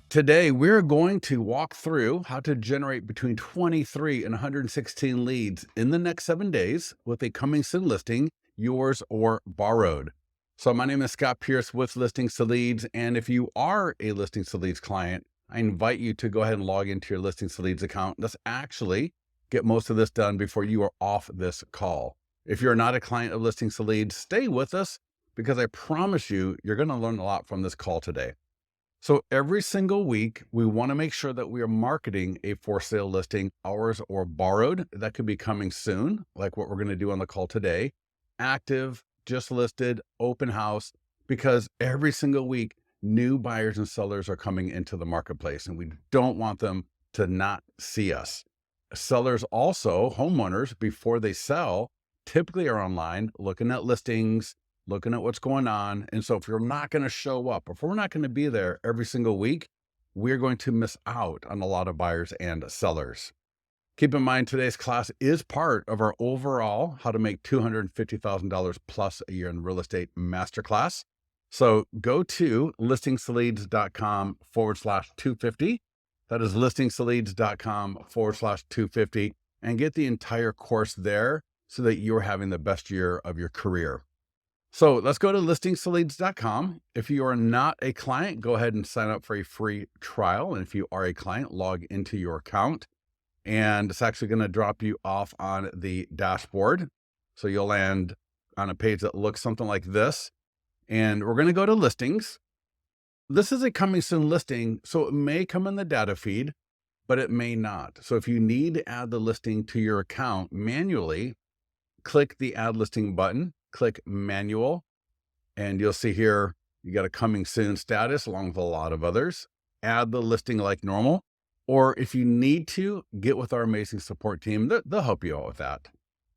Today, we're going to walk through how to generate between 23 and 116 leads in the next 7 days with a coming soon listing, yours or borrowed. So, my name is Scott Pierce with Listings to Leads. And if you are a Listings to Leads client, I invite you to go ahead and log into your Listings to Leads account. Let's actually get most of this done before you are off this call. If you're not a client of Listings to Leads, stay with us because I promise you, you're going to learn a lot from this call today. So every single week, we want to make sure that we are marketing a for sale listing, ours or borrowed. That could be coming soon, like what we're going to do on the call today. Active, just listed, open house, because every single week, new buyers and sellers are coming into the marketplace, and we don't want them to not see us. Sellers also, homeowners, before they sell, typically are online looking at listings, looking at what's going on. And so if you're not going to show up, if we're not going to be there every single week, we're going to miss out on a lot of buyers and sellers. Keep in mind, today's class is part of our overall how to make $250,000 plus a year in real estate masterclass. So go to listingstoleads.com/250. That is listingstoleads.com/250 and get the entire course there so that you're having the best year of your career. So let's go to listingstoleads.com. If you are not a client, go ahead and sign up for a free trial. And if you are a client, log into your account. And it's actually going to drop you off on the dashboard. So you'll land on a page that looks something like this. And we're going to go to listings. This is a coming soon listing, so it may come in the data feed, but it may not. So if you need to add the listing to your account manually, click the add listing button. Click manual, and you'll see here, you got a coming soon status along with a lot of others. Add the listing like normal, or if you need to, get with our amazing support team. They'll help you out with that.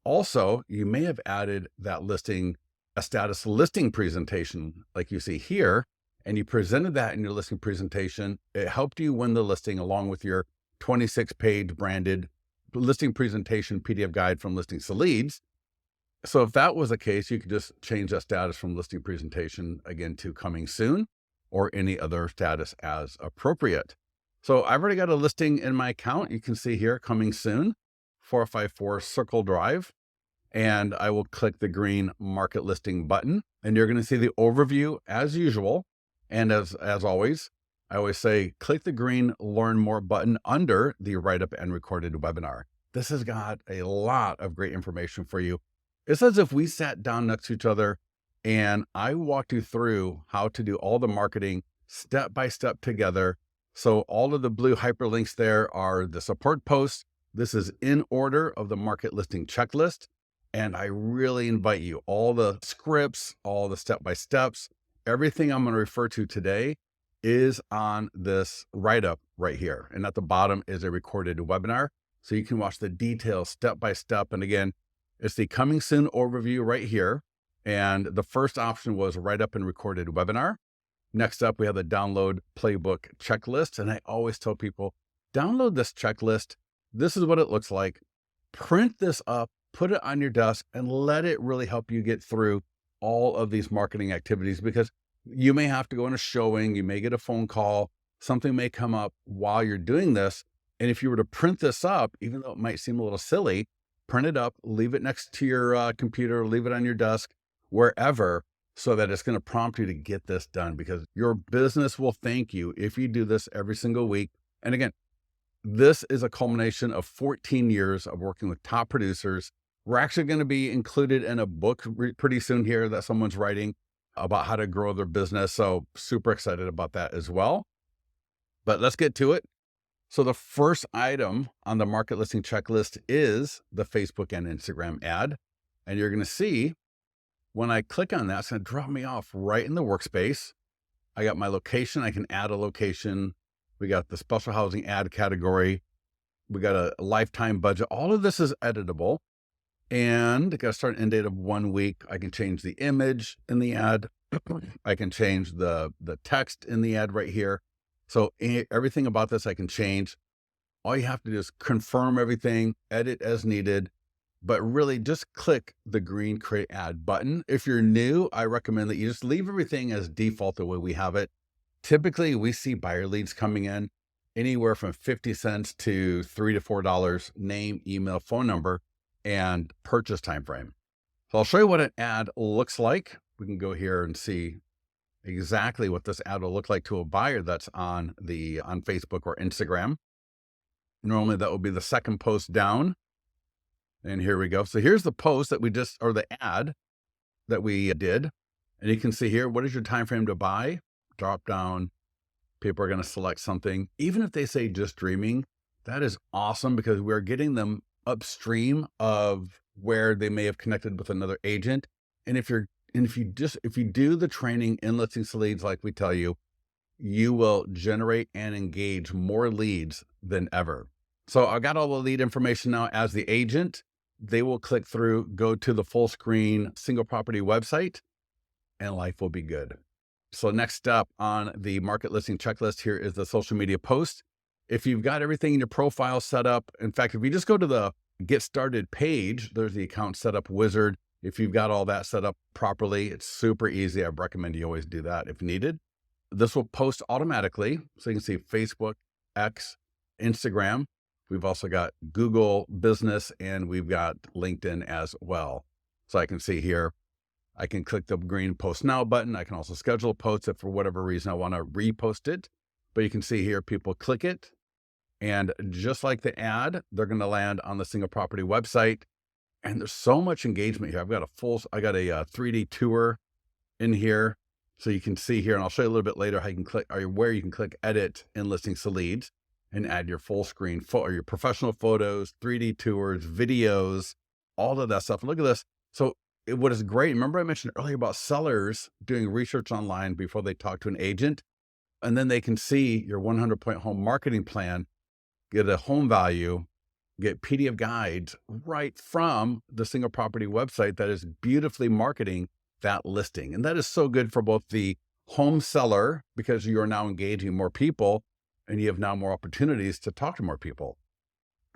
Also, you may have added that listing, a status listing presentation like you see here, and you presented that in your listing presentation. It helped you win the listing along with your 26-page branded listing presentation PDF guide from Listings to Leads. So if that was the case, you could just change that status from listing presentation again to coming soon or any other status as appropriate. So I've already got a listing in my account. You can see here, coming soon, 454 Circle Drive. And I will click the green market listing button, and you're going to see the overview as usual. And as always, I always say, click the green learn more button under the write-up and recorded webinar. This has got a lot of great information for you. It's as if we sat down next to each other and I walked you through how to do all the marketing step by step together. So all of the blue hyperlinks there are the support posts. This is in order of the market listing checklist. And I really invite you, all the scripts, all the step-by-steps, everything I'm going to refer to today is on this write-up right here. And at the bottom is a recorded webinar. So you can watch the details step-by-step. And again, it's the coming soon overview right here. And the first option was write-up and recorded webinar. Next up, we have the download playbook checklist. And I always tell people, download this checklist. This is what it looks like. Print this up, put it on your desk, and let it really help you get through all of these marketing activities, because you may have to go in a showing, you may get a phone call, something may come up while you're doing this. And if you were to print this up, even though it might seem a little silly, print it up, leave it next to your computer, leave it on your desk, wherever, so that it's going to prompt you to get this done, because your business will thank you if you do this every single week. And again, this is a culmination of 14 years of working with top producers. We're actually going to be included in a book pretty soon here that someone's writing about how to grow their business. So super excited about that as well. But let's get to it. So the first item on the market listing checklist is the Facebook and Instagram ad. And you're going to see when I click on that, it's going to drop me off right in the workspace. I got my location. I can add a location. We got the special housing ad category. We got a lifetime budget. All of this is editable. And I got a start and end date of 1 week. I can change the image in the ad. I can change the text in the ad right here. So everything about this I can change. All you have to do is confirm everything, edit as needed, but really just click the green create ad button. If you're new, I recommend that you just leave everything as default the way we have it. Typically, we see buyer leads coming in anywhere from 50 cents to $3 to $4, name, email, phone number, and purchase time frame. So I'll show you what an ad looks like. We can go here and see exactly what this ad will look like to a buyer that's on Facebook or Instagram. Normally that will be the second post down. And here we go. So here's the post that or the ad that we did. And you can see here, what is your time frame to buy? Drop down. People are going to select something. Even if they say just dreaming, that is awesome because we're getting them upstream of where they may have connected with another agent. And if you do the training in Listings to Leads like we tell you, you will generate and engage more leads than ever. So I got all the lead information now as the agent. They will click through, go to the full screen single property website, and life will be good. So next up on the market listing checklist here is the social media post. If you've got everything in your profile set up, in fact, if you just go to the Get Started page, there's the account setup wizard. If you've got all that set up properly, it's super easy. I recommend you always do that if needed. This will post automatically. So you can see Facebook, X, Instagram. We've also got Google Business and we've got LinkedIn as well. So I can see here, I can click the green Post Now button. I can also schedule a post if for whatever reason I want to repost it. But you can see here, people click it. And just like the ad, they're going to land on the single property website. And there's so much engagement here. I got a 3D tour in here. So you can see here, and I'll show you a little bit later how you can click, or where you can click edit in Listings to Leads and add your full screen or your professional photos, 3D tours, videos, all of that stuff. Look at this. So what is great, remember I mentioned earlier about sellers doing research online before they talk to an agent, and then they can see your 100-point home marketing plan, get a home value, get PDF guides right from the single property website that is beautifully marketing that listing. And that is so good for both the home seller because you are now engaging more people and you have now more opportunities to talk to more people.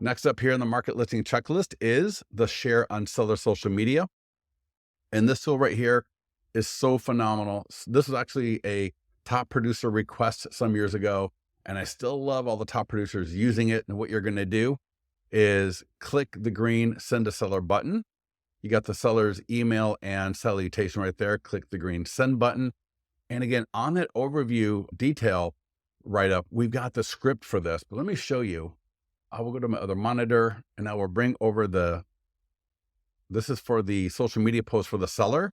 Next up here in the market listing checklist is the share on seller social media. And this tool right here is so phenomenal. This was actually a top producer request some years ago, and I still love all the top producers using it. And what you're going to do is click the green Send to Seller button. You got the seller's email and salutation right there. Click the green Send button. And again, on that overview detail write-up, we've got the script for this. But let me show you. I will go to my other monitor, and I will bring over this is for the social media post for the seller.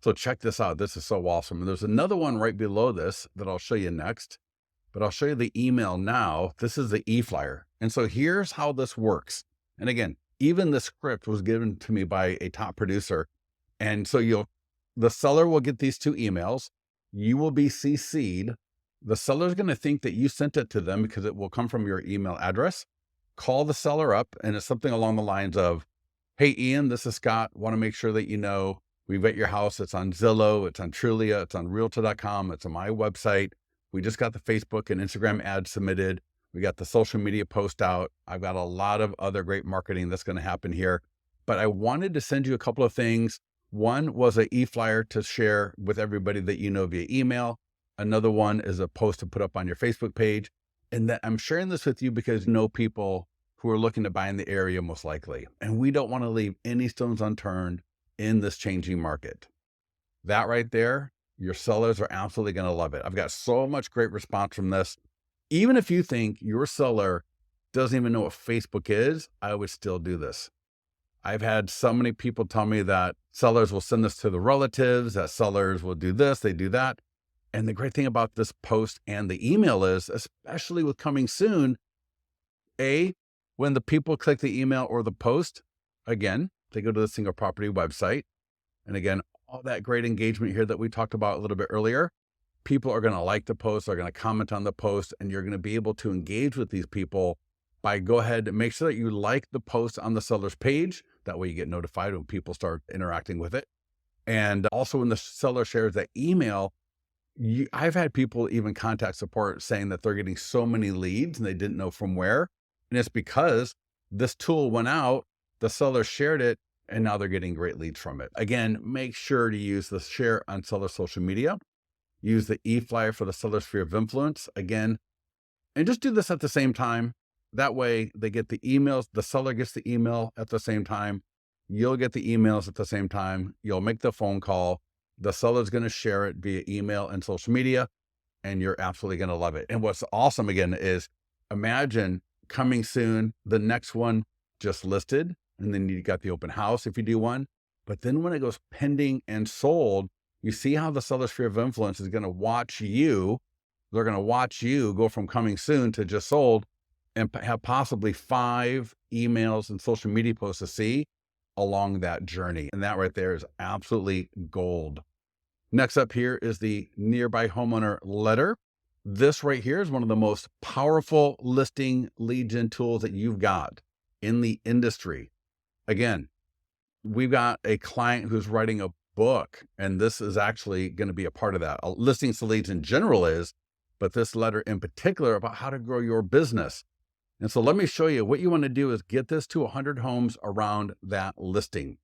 So check this out. This is so awesome. And there's another one right below this that I'll show you next. But I'll show you the email now. This is the e-flyer. And so here's how this works. And again, even the script was given to me by a top producer. And so the seller will get these two emails. You will be CC'd. The seller's going to think that you sent it to them because it will come from your email address. Call the seller up, and it's something along the lines of, hey, Ian, this is Scott. Want to make sure that you know we've got your house. It's on Zillow. It's on Trulia. It's on Realtor.com. It's on my website. We just got the Facebook and Instagram ads submitted. We got the social media post out. I've got a lot of other great marketing that's going to happen here. But I wanted to send you a couple of things. One was an e-flyer to share with everybody that you know via email. Another one is a post to put up on your Facebook page. And that I'm sharing this with you because you know people who are looking to buy in the area most likely. And we don't want to leave any stones unturned in this changing market. That right there, your sellers are absolutely going to love it. I've got so much great response from this. Even if you think your seller doesn't even know what Facebook is, I would still do this. I've had so many people tell me that sellers will send this to the relatives, that sellers will do this, they do that. And the great thing about this post and the email is, especially with coming soon, when the people click the email or the post, again, they go to the single property website. And again, all that great engagement here that we talked about a little bit earlier, people are going to like the post, they're going to comment on the post, and you're going to be able to engage with these people by go ahead and make sure that you like the post on the seller's page. That way you get notified when people start interacting with it. And also when the seller shares that email, I've had people even contact support saying that they're getting so many leads and they didn't know from where. And it's because this tool went out, the seller shared it, and now they're getting great leads from it. Again, make sure to use the share on seller social media. use the e-flyer for the seller sphere of influence again, and just do this at the same time. That way they get the emails, the seller gets the email at the same time. You'll get the emails at the same time. You'll make the phone call. The seller's going to share it via email and social media, and you're absolutely going to love it. And what's awesome again is imagine coming soon, the next one just listed, and then you got the open house if you do one. But then when it goes pending and sold, you see how the seller sphere of influence is going to watch you. They're going to watch you go from coming soon to just sold, and have possibly 5 emails and social media posts to see along that journey. And that right there is absolutely gold. Next up here is the nearby homeowner letter. This right here is one of the most powerful listing lead gen tools that you've got in the industry. Again, we've got a client who's writing a book, and this is actually going to be a part of that. Listings to leads in general is, but this letter in particular about how to grow your business. And so let me show you what you want to do is get this to 100 homes around that listing.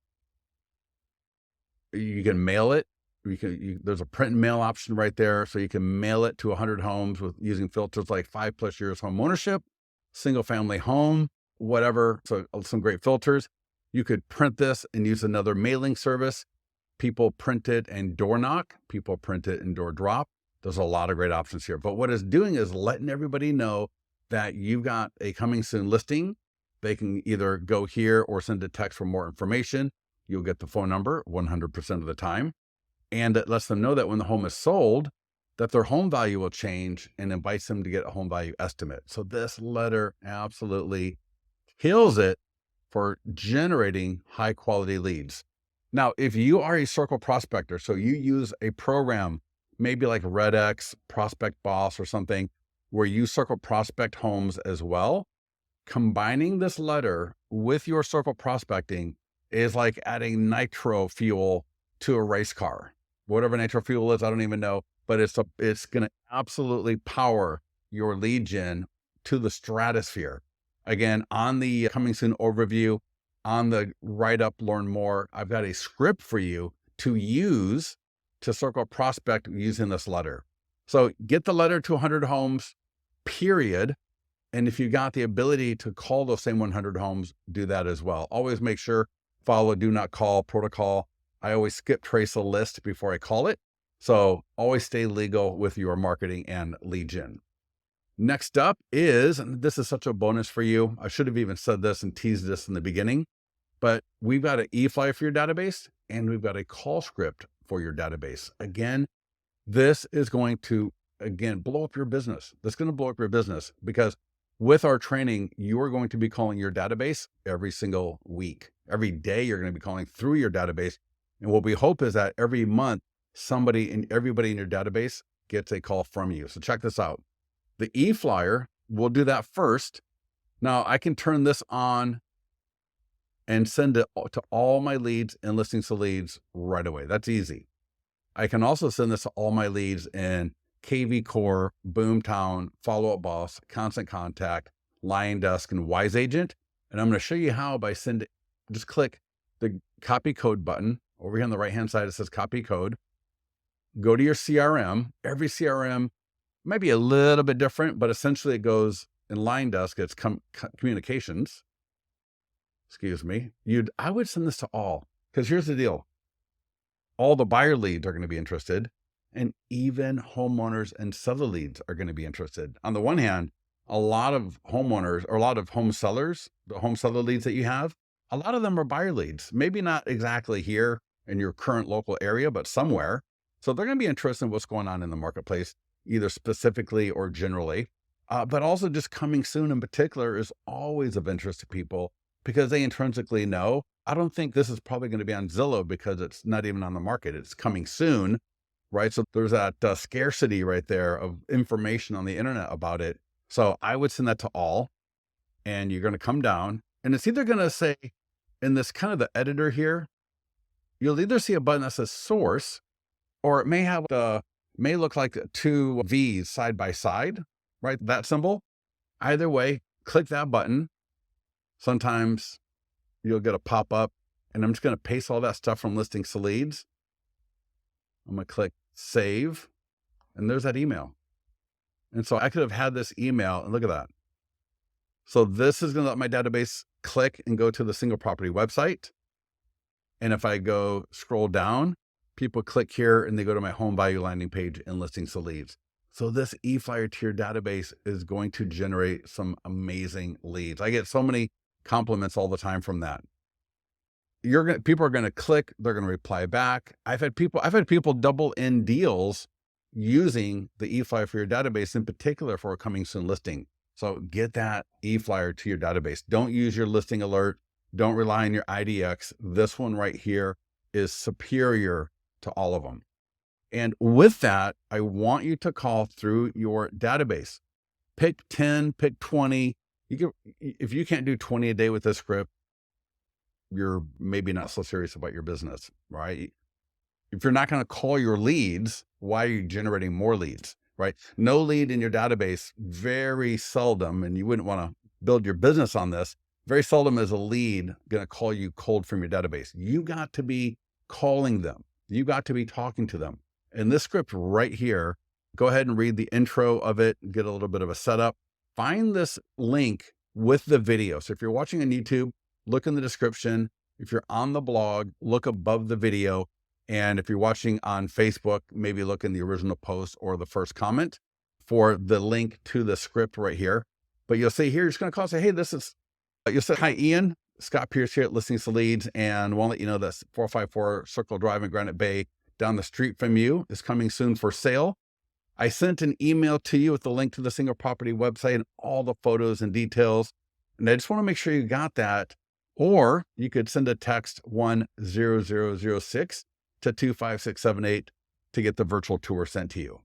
You can mail it. There's a print and mail option right there. So you can mail it to 100 homes with using filters like 5+ years home ownership, single family home, whatever. So some great filters. You could print this and use another mailing service. People print it and door knock. People print it and door drop. There's a lot of great options here. But what it's doing is letting everybody know that you've got a coming soon listing. They can either go here or send a text for more information. You'll get the phone number 100% of the time. And it lets them know that when the home is sold, that their home value will change, and invites them to get a home value estimate. So this letter absolutely kills it for generating high quality leads. Now, if you are a circle prospector, so you use a program, maybe like RedX, Prospect Boss or something, where you circle prospect homes as well, combining this letter with your circle prospecting is like adding nitro fuel to a race car. Whatever nitro fuel is, I don't even know, but it's going to absolutely power your lead gen to the stratosphere. Again, on the coming soon overview, on the write up, learn more, I've got a script for you to use to circle prospect using this letter. So get the letter to 100 homes, period. And if you got the ability to call those same 100 homes, do that as well. Always make sure, follow do not call protocol. I always skip trace a list before I call it. So always stay legal with your marketing and lead gen. Next up is, and this is such a bonus for you. I should have even said this and teased this in the beginning, but we've got an e-flyer for your database, and we've got a call script for your database. Again, this is going to, blow up your business. That's going to blow up your business, because with our training, you are going to be calling your database every single week. Every day you're going to be calling through your database. And what we hope is that every month, everybody in your database gets a call from you. So check this out. The e-flyer will do that first. Now I can turn this on and send it to all my leads and listings to leads right away. That's easy. I can also send this to all my leads in KV Core, Boomtown, Follow Up Boss, Constant Contact, Lion Desk, and Wise Agent. And I'm going to show you how by just click the copy code button over here on the right-hand side. It says copy code. Go to your CRM. Every CRM might be a little bit different, but essentially it goes in Lion Desk. It's communications. Excuse me. I would send this to all, because here's the deal. All the buyer leads are going to be interested, and even homeowners and seller leads are going to be interested. On the one hand, a lot of homeowners or a lot of home sellers, the home seller leads that you have, a lot of them are buyer leads. Maybe not exactly here in your current local area, but somewhere. So they're going to be interested in what's going on in the marketplace, either specifically or generally. But also just coming soon in particular is always of interest to people, because they intrinsically know, I don't think this is probably going to be on Zillow because it's not even on the market. It's coming soon, right? So there's that scarcity right there of information on the internet about it. So I would send that to all, and you're going to come down, and it's either going to say in this kind of the editor here, you'll either see a button that says source, or it may look like 2 V's side by side, right? That symbol. Either way, click that button. Sometimes you'll get a pop-up, and I'm just going to paste all that stuff from listings to leads. I'm going to click save. And there's that email. And so I could have had this email, and look at that. So this is going to let my database click and go to the single property website. And if I go scroll down, people click here and they go to my home value landing page and listings to leads. So this e-flyer to your database is going to generate some amazing leads. I get so many compliments all the time from that. People are going to click, they're going to reply back. I've had people double in deals using the e-flyer for your database, in particular for a coming soon listing. So get that e-flyer to your database. Don't use your listing alert. Don't rely on your IDX. This one right here is superior to all of them. And with that, I want you to call through your database. Pick 10, pick 20. If you can't do 20 a day with this script, you're maybe not so serious about your business, right? If you're not going to call your leads, why are you generating more leads, right? No lead in your database, very seldom, and you wouldn't want to build your business on this. Very seldom is a lead going to call you cold from your database. You got to be calling them. You got to be talking to them. And this script right here, go ahead and read the intro of it, get a little bit of a setup. Find this link with the video. So if you're watching on YouTube, look in the description. If you're on the blog, look above the video. And if you're watching on Facebook, maybe look in the original post or the first comment for the link to the script right here. But you'll see here, you're just going to call and say, hey, you'll say, hi, Ian, Scott Pierce here at Listings to Leads. And we'll let you know that 454 Circle Drive in Granite Bay down the street from you is coming soon for sale. I sent an email to you with the link to the single property website and all the photos and details. And I just want to make sure you got that. Or you could send a text 10006 to 25678 to get the virtual tour sent to you.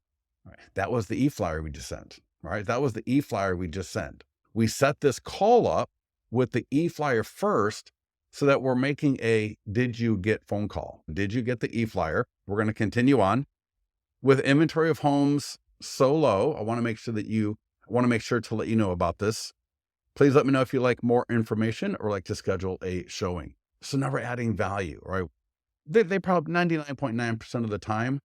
All right. That was the e-flyer we just sent. All right. That was the e-flyer we just sent. We set this call up with the e-flyer first so that we're making a did you get phone call. Did you get the e-flyer? We're going to continue on with inventory of homes so low. I want to make sure to let you know about this. Please let me know if you like more information or like to schedule a showing. So now we're adding value, right? They probably 99.9% of the time,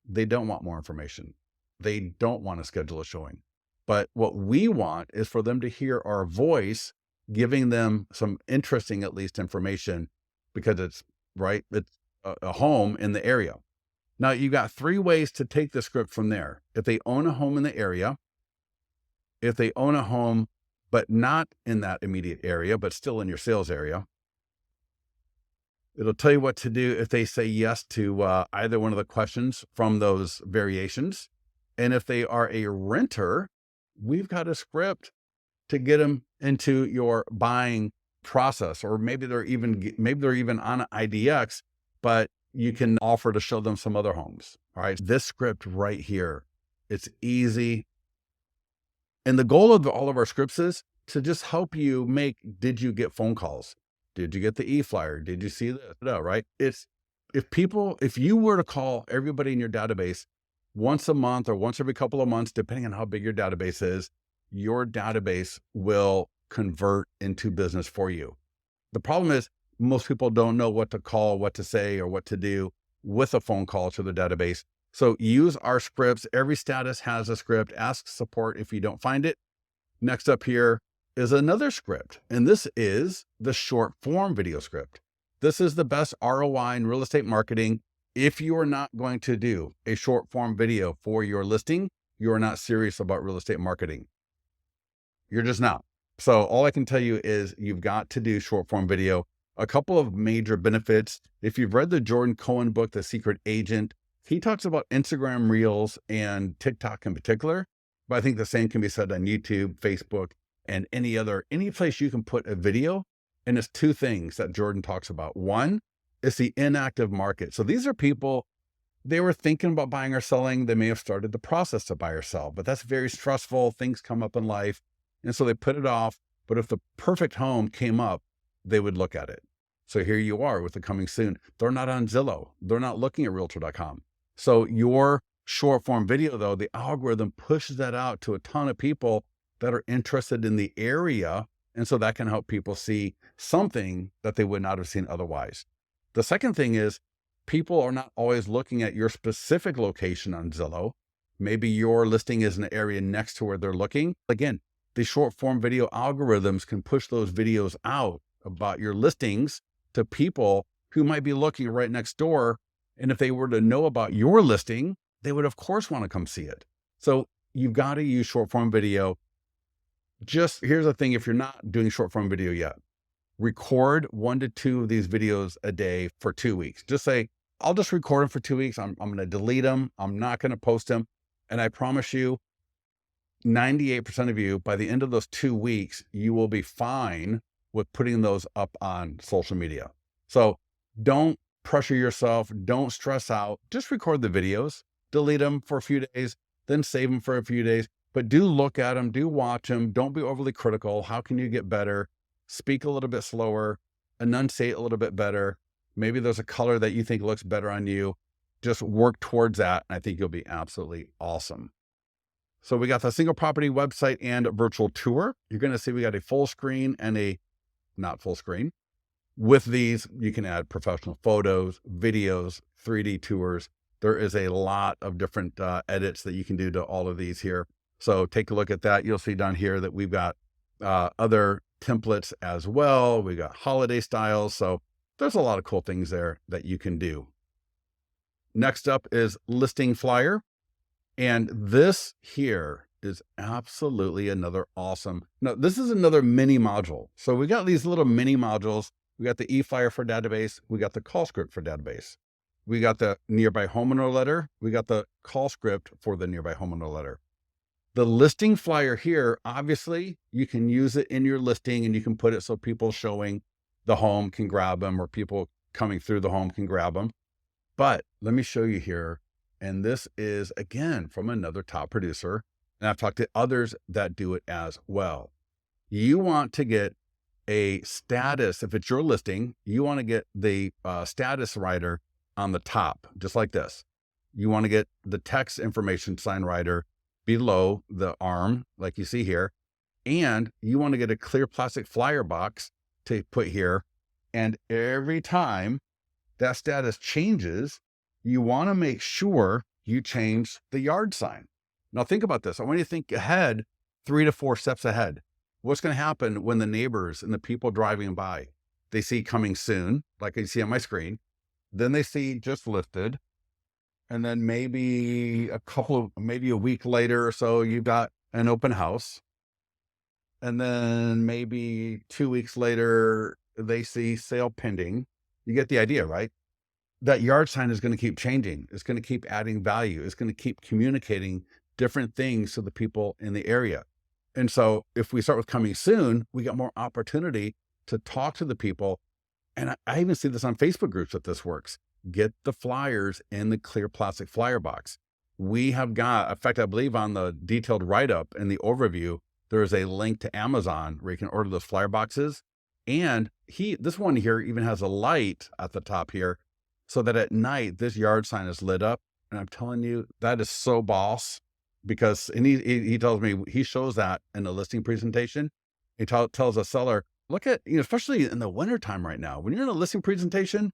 they don't want more information. They don't want to schedule a showing. But what we want is for them to hear our voice, giving them some interesting, at least, information, because it's a home in the area. Now you got 3 ways to take the script from there. If they own a home in the area, if they own a home, but not in that immediate area, but still in your sales area, it'll tell you what to do if they say yes to either one of the questions from those variations. And if they are a renter, we've got a script to get them into your buying process, or maybe they're even on an IDX, but you can offer to show them some other homes. All right. This script right here, it's easy. And the goal of all of our scripts is to just help you make, did you get phone calls? Did you get the e-flyer? Did you see this? No, right? If you were to call everybody in your database once a month or once every couple of months, depending on how big your database is, your database will convert into business for you. The problem is most people don't know what to call, what to say, or what to do with a phone call to the database. So use our scripts. Every status has a script. Ask support if you don't find it. Next up here is another script, and this is the short form video script. This is the best ROI in real estate marketing. If you are not going to do a short form video for your listing, you are not serious about real estate marketing. You're just not. So all I can tell you is you've got to do short form video. A couple of major benefits. If you've read the Jordan Cohen book, The Secret Agent, he talks about Instagram Reels and TikTok in particular, but I think the same can be said on YouTube, Facebook, and any place you can put a video. And it's 2 things that Jordan talks about. One, it's the inactive market. So these are people, they were thinking about buying or selling. They may have started the process to buy or sell, but that's very stressful. Things come up in life. And so they put it off. But if the perfect home came up, they would look at it. So here you are with the coming soon. They're not on Zillow. They're not looking at realtor.com. So your short form video, though, the algorithm pushes that out to a ton of people that are interested in the area. And so that can help people see something that they would not have seen otherwise. The second thing is people are not always looking at your specific location on Zillow. Maybe your listing is in an area next to where they're looking. Again, the short form video algorithms can push those videos out about your listings to people who might be looking right next door. And if they were to know about your listing, they would of course want to come see it. So you've got to use short form video. Just here's the thing, if you're not doing short form video yet, record 1 to 2 of these videos a day for 2 weeks. Just say, I'll just record them for 2 weeks. I'm going to delete them. I'm not going to post them. And I promise you, 98% of you, by the end of those 2 weeks, you will be fine with putting those up on social media. So don't pressure yourself. Don't stress out. Just record the videos, delete them for a few days, then save them for a few days. But do look at them, do watch them. Don't be overly critical. How can you get better? Speak a little bit slower, enunciate a little bit better. Maybe there's a color that you think looks better on you. Just work towards that. And I think you'll be absolutely awesome. So we got the single property website and virtual tour. You're going to see we got a full screen and a not full screen. With these, you can add professional photos, videos, 3D tours. There is a lot of different edits that you can do to all of these here. So take a look at that. You'll see down here that we've got other templates as well. We got holiday styles. So there's a lot of cool things there that you can do. Next up is listing flyer. And this here is absolutely another awesome. Now, this is another mini module. So we got these little mini modules. We got the e-flyer for database. We got the call script for database. We got the nearby homeowner letter. We got the call script for the nearby homeowner letter. The listing flyer here, obviously, you can use it in your listing and you can put it so people showing the home can grab them or people coming through the home can grab them. But let me show you here. And this is, again, from another top producer. And I've talked to others that do it as well. You want to get a status. If it's your listing, you want to get the status writer on the top, just like this. You want to get the text information sign writer below the arm, like you see here. And you want to get a clear plastic flyer box to put here. And every time that status changes, you want to make sure you change the yard sign. Now think about this. I want you to think ahead, 3 to 4 steps ahead. What's going to happen when the neighbors and the people driving by, they see coming soon, like you see on my screen, then they see just listed. And then maybe maybe a week later or so, you've got an open house. And then maybe 2 weeks later, they see sale pending. You get the idea, right? That yard sign is going to keep changing. It's going to keep adding value. It's going to keep communicating different things to the people in the area. And so if we start with coming soon, we got more opportunity to talk to the people. And I even see this on Facebook groups that this works. Get the flyers in the clear plastic flyer box. We have got, in fact, I believe on the detailed write-up in the overview, there is a link to Amazon where you can order those flyer boxes. And this one here even has a light at the top here so that at night, this yard sign is lit up. And I'm telling you, that is so boss because, and he tells me, he shows that in the listing presentation. He tells a seller, look at, especially in the wintertime right now, when you're in a listing presentation,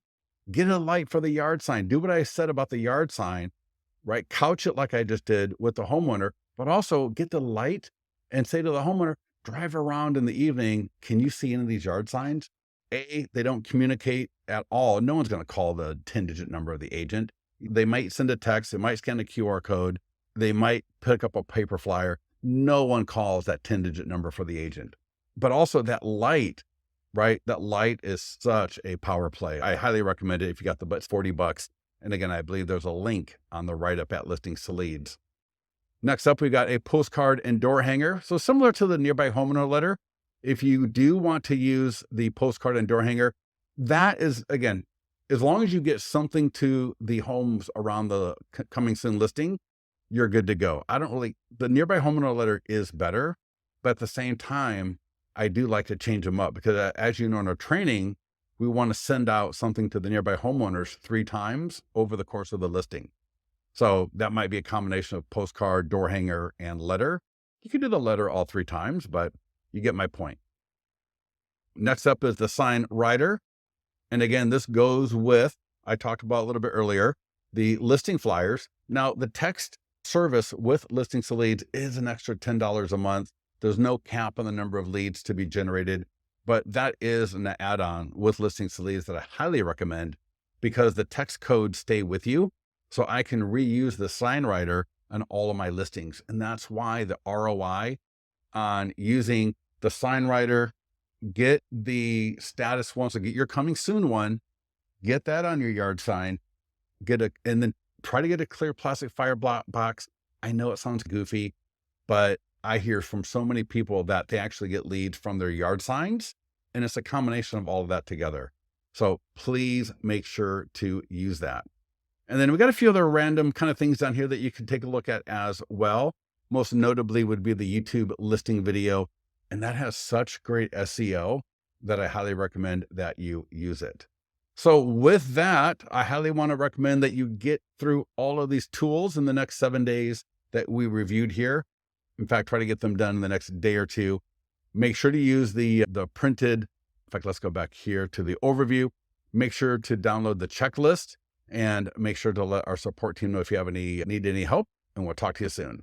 get a light for the yard sign. Do what I said about the yard sign, right? Couch it like I just did with the homeowner, but also get the light and say to the homeowner, drive around in the evening. Can you see any of these yard signs? They don't communicate at all. No one's going to call the 10-digit number of the agent. They might send a text. They might scan a QR code. They might pick up a paper flyer. No one calls that 10-digit number for the agent. But also that light, right? That light is such a power play. I highly recommend it if you got the butts, $40. And again, I believe there's a link on the write-up at Listing Leads. Next up, we got a postcard and door hanger. So similar to the nearby homeowner letter, if you do want to use the postcard and door hanger, that is, again, as long as you get something to the homes around the coming soon listing, you're good to go. The nearby homeowner letter is better, but at the same time, I do like to change them up because as you know, in our training, we want to send out something to the nearby homeowners 3 times over the course of the listing. So that might be a combination of postcard, door hanger, and letter. You can do the letter all 3 times, but you get my point. Next up is the sign writer. And again, this goes with, I talked about a little bit earlier, the listing flyers. Now the text service with Listings to Leads is an extra $10 a month. There's no cap on the number of leads to be generated, but that is an add-on with Listings to Leads that I highly recommend because the text codes stay with you. So I can reuse the sign writer on all of my listings. And that's why the ROI on using the sign writer, get the status one, so get your coming soon one, get that on your yard sign, and then try to get a clear plastic fire block box. I know it sounds goofy, but I hear from so many people that they actually get leads from their yard signs, and it's a combination of all of that together. So please make sure to use that. And then we got a few other random kind of things down here that you can take a look at as well. Most notably would be the YouTube listing video. And that has such great SEO that I highly recommend that you use it. So with that, I highly want to recommend that you get through all of these tools in the next 7 days that we reviewed here. In fact, try to get them done in the next day or two. Make sure to use the printed. In fact, let's go back here to the overview. Make sure to download the checklist and make sure to let our support team know if you need any help, and we'll talk to you soon.